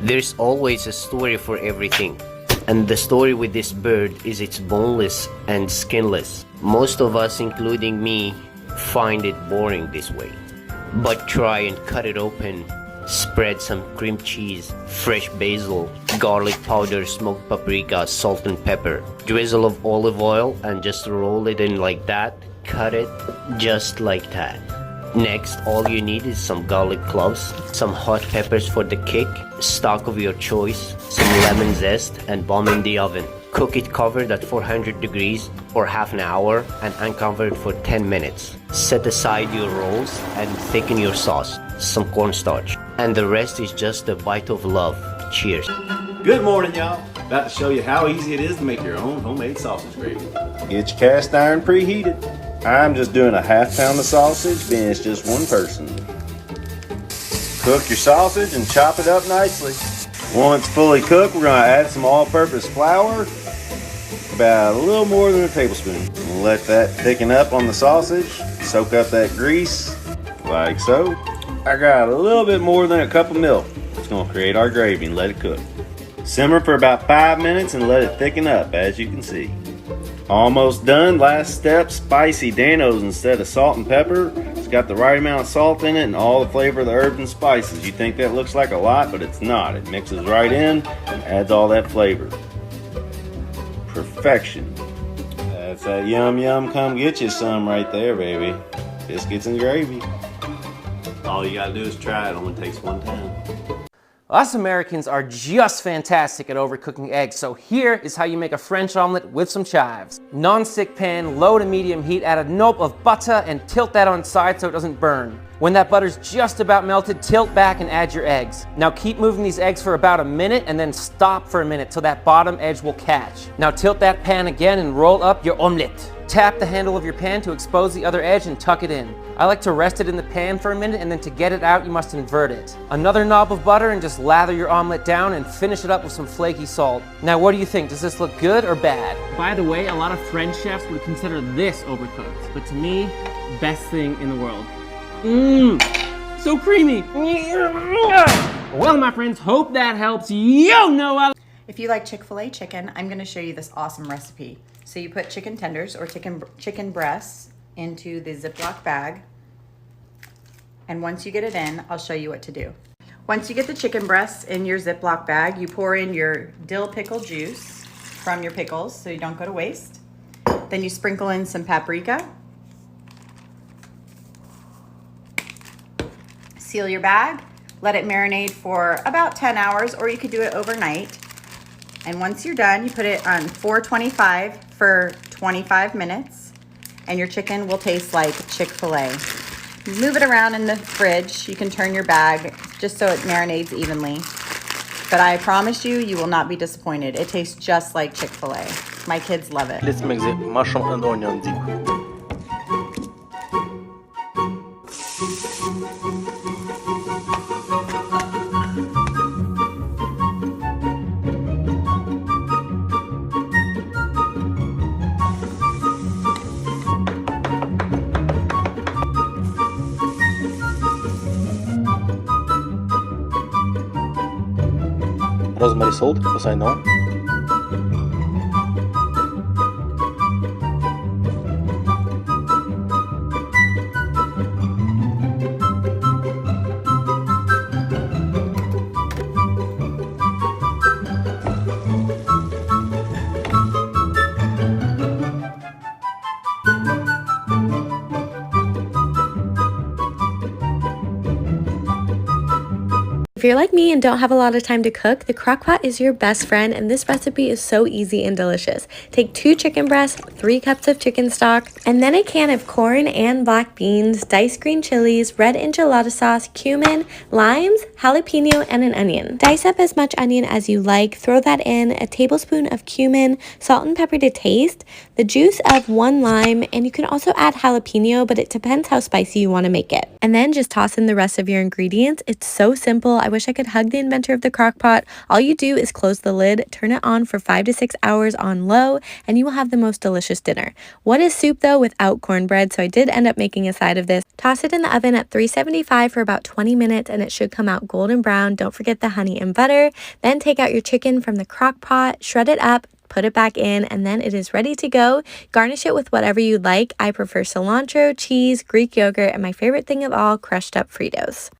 There's always a story for everything. And the story with this bird is it's boneless and skinless. Most of us, including me, find it boring this way. But try and cut it open. Spread some cream cheese, fresh basil, garlic powder, smoked paprika, salt and pepper. Drizzle of olive oil and just roll it in like that. Cut it just like that. Next, all you need is some garlic cloves, some hot peppers for the kick, stock of your choice, some lemon zest, and bomb in the oven. Cook it covered at 400 degrees for half an hour and uncovered for 10 minutes. Set aside your rolls and thicken your sauce, some cornstarch, and the rest is just a bite of love. Cheers. Good morning, y'all. About to show you how easy it is to make your own homemade sausage gravy. Get your cast iron preheated. I'm just doing a half pound of sausage, being it's just one person. Cook your sausage and chop it up nicely. Once fully cooked, we're going to add some all-purpose flour, about a little more than a tablespoon. We'll let that thicken up on the sausage, soak up that grease, like so. I got a little bit more than a cup of milk. It's going to create our gravy and let it cook. Simmer for about 5 minutes and let it thicken up, as you can see. Almost done. Last step, spicy Danos instead of salt and pepper. It's got the right amount of salt in it and all the flavor of the herbs and spices. You think that looks like a lot, but it's not. It mixes right in and adds all that flavor. Perfection. That's that yum yum come get you some right there, baby. Biscuits and gravy. All you gotta do is try it. Only takes one time. Us Americans are just fantastic at overcooking eggs, so here is how you make a French omelet with some chives. Non-stick pan, low to medium heat, add a nope of butter and tilt that on side so it doesn't burn. When that butter's just about melted, tilt back and add your eggs. Now keep moving these eggs for about a minute and then stop for a minute till that bottom edge will catch. Now tilt that pan again and roll up your omelette. Tap the handle of your pan to expose the other edge and tuck it in. I like to rest it in the pan for a minute, and then to get it out, you must invert it. Another knob of butter and just lather your omelet down and finish it up with some flaky salt. Now what do you think? Does this look good or bad? By the way, a lot of French chefs would consider this overcooked, but to me, best thing in the world. So creamy. Well, my friends, hope that helps. Yo, Noah. If you like Chick-fil-A chicken, I'm gonna show you this awesome recipe. So you put chicken tenders or chicken breasts into the Ziploc bag. And once you get it in, I'll show you what to do. Once you get the chicken breasts in your Ziploc bag, you pour in your dill pickle juice from your pickles so you don't go to waste. Then you sprinkle in some paprika. Seal your bag, let it marinate for about 10 hours, or you could do it overnight. And once you're done, you put it on 425 for 25 minutes, and your chicken will taste like Chick-fil-A. Move it around in the fridge. You can turn your bag just so it marinates evenly. But I promise you, you will not be disappointed. It tastes just like Chick-fil-A. My kids love it. Let's make the mushroom and onion dip. Rosemary salt, because I know. If you're like me and don't have a lot of time to cook, the Crockpot is your best friend, and this recipe is so easy and delicious. Take 2 chicken breasts, 3 cups of chicken stock, and then a can of corn and black beans, diced green chilies, red enchilada sauce, cumin, limes, jalapeno, and an onion. Dice up as much onion as you like, throw that in, a tablespoon of cumin, salt and pepper to taste, the juice of 1 lime, and you can also add jalapeno, but it depends how spicy you want to make it. And then just toss in the rest of your ingredients. It's so simple. I wish wish I could hug the inventor of the Crockpot. All you do is close the lid, turn it on for 5 to 6 hours on low, and you will have the most delicious dinner. What is soup though without cornbread? So I did end up making a side of this. Toss it in the oven at 375 for about 20 minutes and it should come out golden brown. Don't forget the honey and butter. Then take out your chicken from the crock pot, shred it up, put it back in, and then it is ready to go. Garnish it with whatever you like. I prefer cilantro, cheese, Greek yogurt, and my favorite thing of all, crushed up Fritos.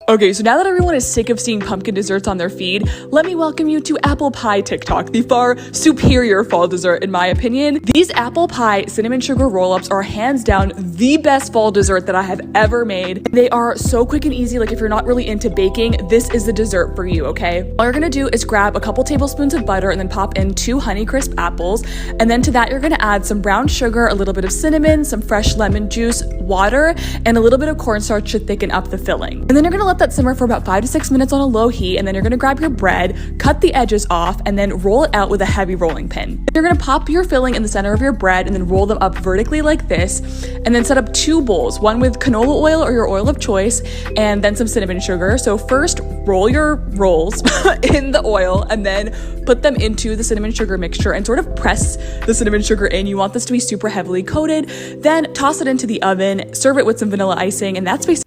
Okay, so now that everyone is sick of seeing pumpkin desserts on their feed, let me welcome you to apple pie TikTok, the far superior fall dessert in my opinion. These apple pie cinnamon sugar roll-ups are hands down the best fall dessert that I have ever made. They are so quick and easy, like if you're not really into baking, this is the dessert for you, okay? All you're gonna do is grab a couple tablespoons of butter and then pop in 2 Honeycrisp apples. And then to that, you're gonna add some brown sugar, a little bit of cinnamon, some fresh lemon juice, water, and a little bit of cornstarch to thicken up the filling. And then you're gonna let that simmer for about 5 to 6 minutes on a low heat, and then you're gonna grab your bread, cut the edges off, and then roll it out with a heavy rolling pin. You're gonna pop your filling in the center of your bread and then roll them up vertically like this, and then set up 2 bowls, one with canola oil or your oil of choice, and then some cinnamon sugar. So first, roll your rolls in the oil, and then put them into the cinnamon sugar mixture and sort of press the cinnamon sugar in. You want this to be super heavily coated. Then toss it into the oven, serve it with some vanilla icing, and that's basically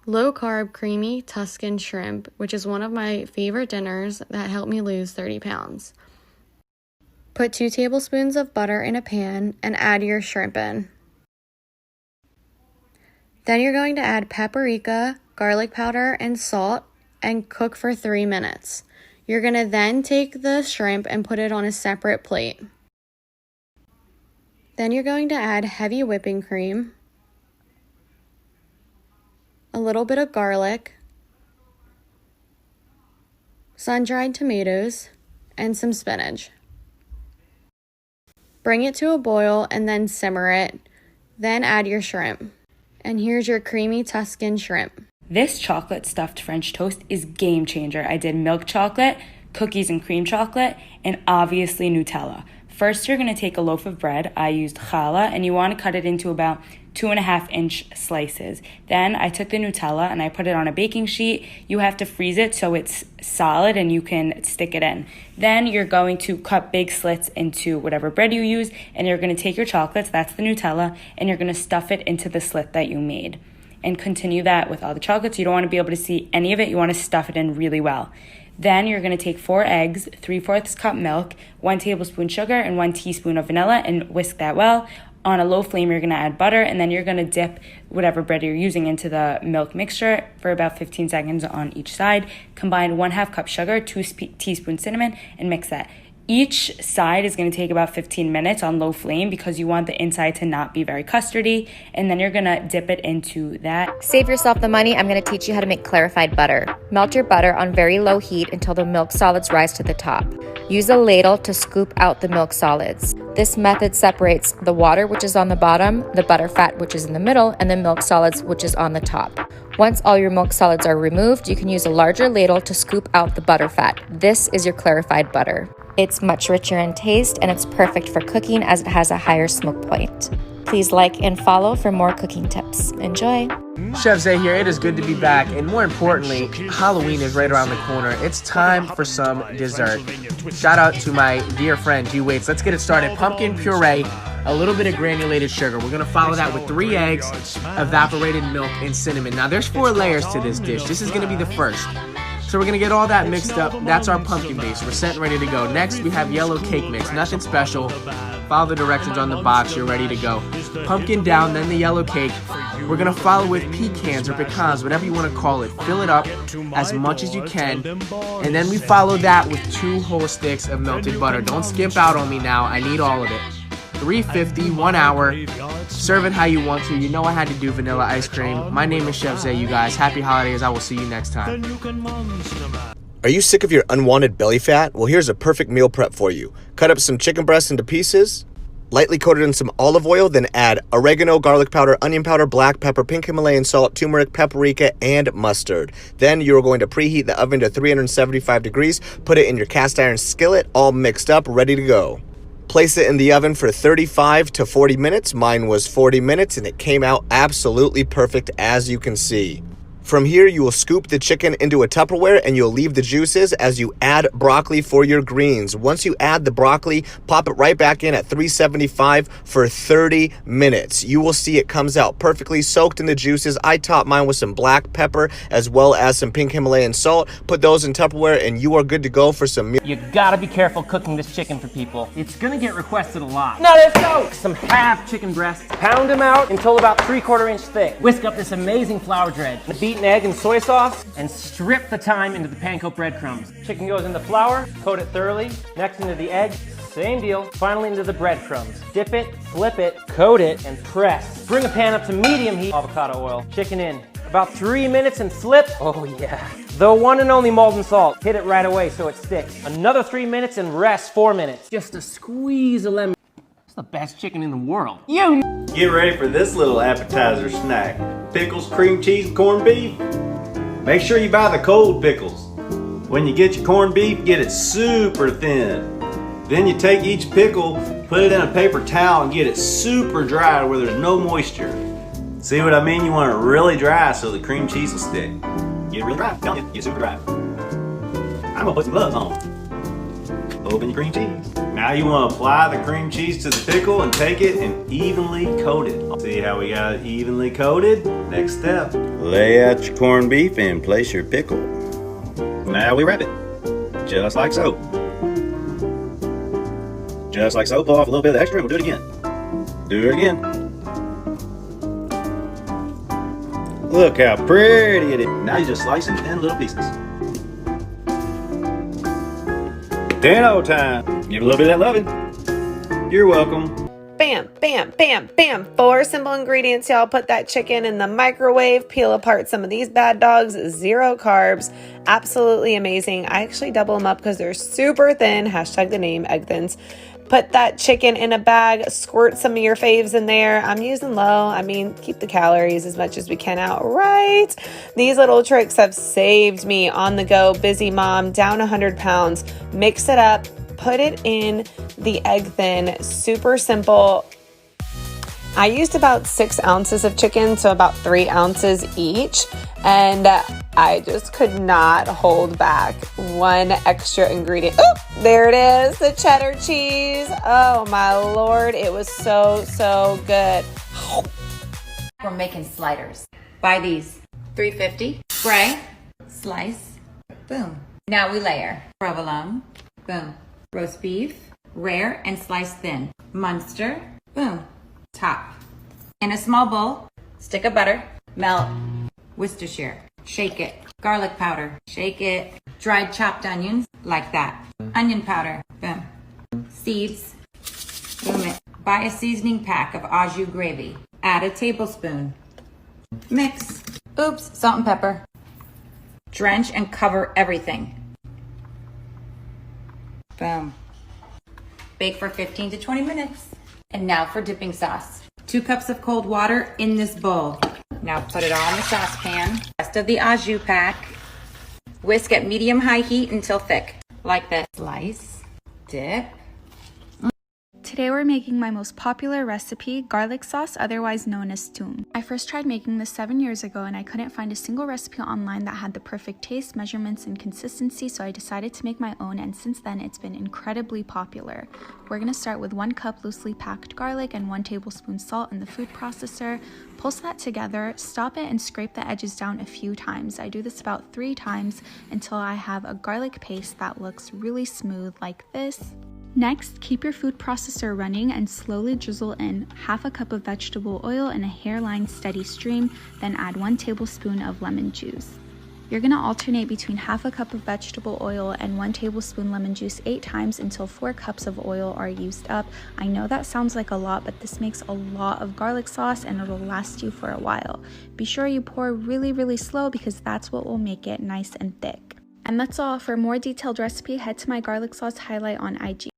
low-carb creamy Tuscan shrimp, which is one of my favorite dinners that helped me lose 30 pounds. Put 2 tablespoons of butter in a pan and add your shrimp in. Then you're going to add paprika, garlic powder, and salt and cook for 3 minutes. You're going to then take the shrimp and put it on a separate plate. Then you're going to add heavy whipping cream, a little bit of garlic, sun-dried tomatoes, and some spinach. Bring it to a boil and then simmer it. Then add your shrimp. And here's your creamy Tuscan shrimp. This chocolate stuffed French toast is game changer. I did milk chocolate, cookies and cream chocolate, and obviously Nutella. First, you're going to take a loaf of bread. I used challah, and you want to cut it into about 2.5-inch slices. Then I took the Nutella and I put it on a baking sheet. You have to freeze it so it's solid and you can stick it in. Then you're going to cut big slits into whatever bread you use, and you're going to take your chocolates, that's the Nutella, and you're going to stuff it into the slit that you made. And continue that with all the chocolates. You don't want to be able to see any of it. You want to stuff it in really well. Then you're going to take 4 eggs, 3/4 cup milk, 1 tablespoon sugar, and 1 teaspoon of vanilla, and whisk that well. On a low flame, you're going to add butter, and then you're going to dip whatever bread you're using into the milk mixture for about 15 seconds on each side. Combine 1/2 cup sugar, 2 teaspoons cinnamon, and mix that. Each side is going to take about 15 minutes on low flame because you want the inside to not be very custardy, and then you're going to dip it into that. Save yourself the money. I'm going to teach you how to make clarified butter. Melt your butter on very low heat until the milk solids rise to the top. Use a ladle to scoop out the milk solids. This method separates the water, which is on the bottom, the butter fat, which is in the middle, and the milk solids, which is on the top. Once all your milk solids are removed, you can use a larger ladle to scoop out the butter fat. This is your clarified butter. It's much richer in taste, and it's perfect for cooking as it has a higher smoke point. Please like and follow for more cooking tips. Enjoy! Chef Zay here. It is good to be back, and more importantly, Halloween is right around the corner. It's time for some dessert. Shout out to my dear friend G Waits. Let's get it started. Pumpkin puree, a little bit of granulated sugar. We're gonna follow that with 3 eggs, evaporated milk, and cinnamon. Now there's 4 layers to this dish. This is gonna be the first. So we're gonna get all that mixed up. That's our pumpkin base. We're set and ready to go. Next, we have yellow cake mix. Nothing special. Follow the directions on the box. You're ready to go. Pumpkin down, then the yellow cake. We're gonna follow with pecans or pecans, whatever you want to call it. Fill it up as much as you can. And then we follow that with 2 whole sticks of melted butter. Don't skimp out on me now. I need all of it. 350, 1 hour. Serve it how you want to. You know I had to do vanilla ice cream. My name is Chef Zay, you guys. Happy holidays. I will see you next time. Are you sick of your unwanted belly fat? Well, here's a perfect meal prep for you. Cut up some chicken breasts into pieces, lightly coat it in some olive oil, then add oregano, garlic powder, onion powder, black pepper, pink Himalayan salt, turmeric, paprika, and mustard. Then you're going to preheat the oven to 375 degrees, put it in your cast iron skillet, all mixed up, ready to go. Place it in the oven for 35 to 40 minutes. Mine was 40 minutes, and it came out absolutely perfect, as you can see. From here, you will scoop the chicken into a Tupperware and you'll leave the juices as you add broccoli for your greens. Once you add the broccoli, pop it right back in at 375 for 30 minutes. You will see it comes out perfectly soaked in the juices. I topped mine with some black pepper as well as some pink Himalayan salt. Put those in Tupperware and you are good to go for some meal. You gotta be careful cooking this chicken for people. It's gonna get requested a lot. Now let's go! Some half chicken breasts. Pound them out until about 3/4 inch thick. Whisk up this amazing flour dredge. Beaten egg and soy sauce, and strip the thyme into the panko breadcrumbs. Chicken goes in the flour, coat it thoroughly. Next into the egg, same deal. Finally into the breadcrumbs. Dip it, flip it, coat it, and press. Bring a pan up to medium heat. Avocado oil. Chicken in. About 3 minutes and flip. Oh yeah. The one and only molten salt. Hit it right away so it sticks. Another 3 minutes and rest 4 minutes. Just a squeeze of lemon. It's the best chicken in the world. Get ready for this little appetizer snack. Pickles, cream cheese, and corned beef. Make sure you buy the cold pickles. When you get your corned beef, get it super thin. Then you take each pickle, put it in a paper towel, and get it super dry where there's no moisture. See what I mean? You want it really dry so the cream cheese will stick. Get it real dry, don't you? Get super dry. I'm gonna put some gloves on. Open your cream cheese. Now you want to apply the cream cheese to the pickle and take it and evenly coat it. See how we got it evenly coated? Next step. Lay out your corned beef and place your pickle. Now we wrap it. Just like so. Just like so. Pull off a little bit of extra and we'll do it again. Do it again. Look how pretty it is. Now you just slice it in thin little pieces. Dano time. Give a little bit of that loving. You're welcome. Bam, bam, bam, bam. 4 simple ingredients, y'all. Put that chicken in the microwave. Peel apart some of these bad dogs. 0 carbs. Absolutely amazing. I actually double them up because they're super thin. Hashtag the name, egg thins. Put that chicken in a bag. Squirt some of your faves in there. I'm using low. I mean, keep the calories as much as we can out, right? These little tricks have saved me on the go. Busy mom, down 100 pounds. Mix it up. Put it in the egg thin. Super simple. I used about 6 ounces of chicken, so about 3 ounces each. And I just could not hold back one extra ingredient. Oh, there it is, the cheddar cheese. Oh my Lord, it was so, so good. We're making sliders. Buy these. $3.50. Spray. Slice. Boom. Now we layer. Provolone. Boom. Roast beef. Rare and sliced thin. Munster. Boom. Top. In a small bowl, stick of butter. Melt. Worcestershire. Shake it. Garlic powder. Shake it. Dried chopped onions. Like that. Onion powder. Boom. Seeds. Boom it. Buy a seasoning pack of au jus gravy. Add a tablespoon. Mix. Oops, salt and pepper. Drench and cover everything. Boom. Bake for 15 to 20 minutes. And now for dipping sauce. 2 cups of cold water in this bowl. Now put it all in the saucepan. Rest of the au jus pack. Whisk at medium-high heat until thick. Like this. Slice. Dip. Today we're making my most popular recipe, garlic sauce, otherwise known as toom. I first tried making this 7 years ago and I couldn't find a single recipe online that had the perfect taste, measurements, and consistency, so I decided to make my own, and since then it's been incredibly popular. We're going to start with 1 cup loosely packed garlic and 1 tablespoon salt in the food processor. Pulse that together, stop it, and scrape the edges down a few times. I do this about 3 times until I have a garlic paste that looks really smooth like this. Next, keep your food processor running and slowly drizzle in half a cup of vegetable oil in a hairline steady stream, then add 1 tablespoon of lemon juice. You're going to alternate between half a cup of vegetable oil and 1 tablespoon lemon juice 8 times until 4 cups of oil are used up. I know that sounds like a lot, but this makes a lot of garlic sauce and it'll last you for a while. Be sure you pour really, really slow because that's what will make it nice and thick. And that's all. For a more detailed recipe, head to my garlic sauce highlight on IG.